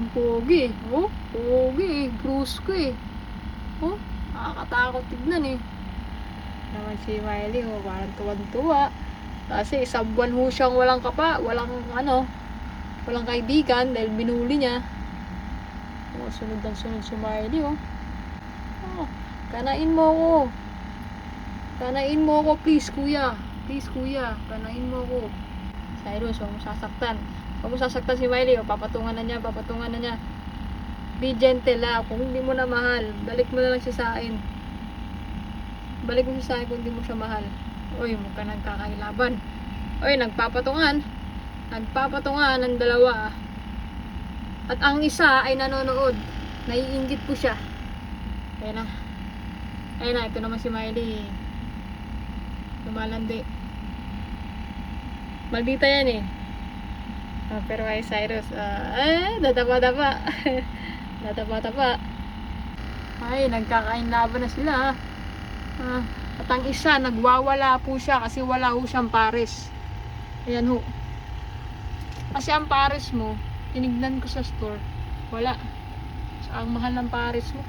Ang pogi. Oh, pogi. Brusco eh. Oh, nakakatakot tignan eh. Naman si Miley, oh, parang tuwan-tuwa. Kasi isang buwan ho siyang walang walang kaibigan dahil binuli niya. Oh, sunod ang sunod si Miley, oh. Oh, kanain mo ako. Kanain mo ako, please, kuya. Please, kuya. Kanain mo ako. Cyrus, huwag mo sasaktan. Huwag mo sasaktan si Miley, oh. Papatungan na niya. Be gentle, ah. Kung hindi mo na mahal, balik mo na lang siya sa akin. Balik mo siya sa akin kung hindi mo siya mahal. Uy, mukha nagkakailaban. Uy, nagpapatungan ng dalawa. At ang isa ay nanonood. Naiinggit po siya. Ayun na, ito naman si Miley. Lumalandi. Maldita yan eh. Pero ay Cyrus, dadapa. Dadapa. Ay, nagkakainlaban na sila. At ang isa, nagwawala po siya kasi wala ho siyang pares. Ayan ho. Kasi ang pares mo, tinignan ko sa store, wala. So, ang mahal ng pares mo.